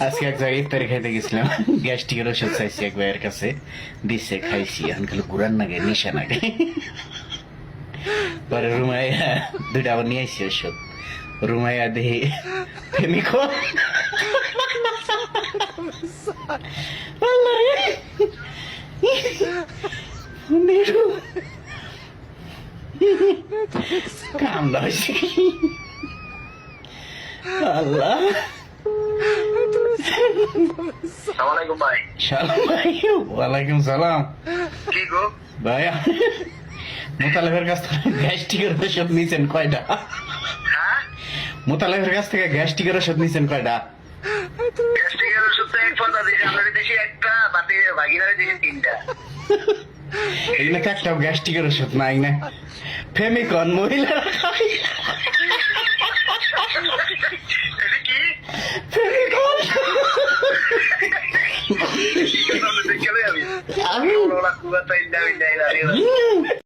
আজকে এক জায়গায় ইফতারি খাইতে গেছিলাম, গ্যাস্ট্রিকের ওষুধ চাইছি এক ভাইয়ের কাছে, দিচ্ছে, খাইছি। এখন খালি ঘুরান নাগে, নিশা নাগে। পরে রুমাইয়া দুইটা আবার নিয়ে আসছি ওষুধ। রুমাইয়া দেখি প্রেমিকো কামড়া হয়েছে। আল্লাহ, আসসালামাইকুম ভাই। সালাম ভাই। ওয়ালাইকুম সালাম। কি গো ভাইয়া, মোতালেবের কাছ থেকে গ্যাস্ট্রিকের ওষুধ নিয়েছেন কয়টা? হ্যাঁ, মোতালেবের কাছ থেকে গ্যাস্ট্রিকের ওষুধ নিয়েছেন কয়টা? গ্যাস্ট্রিকের ওষুধ তো এক ফোঁটা দিয়েছি, আপনার দেশে একটা, বাতি ভাগিনারে দিয়েছি তিনটা। এখানে তো একটাও গ্যাস্ট্রিকের ওষুধ নাই না। ফেমিকন মহিলারা খায়। এটা কি? ফেমিকন। কি কথা বলতে গেলে আমি আমি ওরা কুয়াটা ইন্ডা ইন্ডা ইন্ডা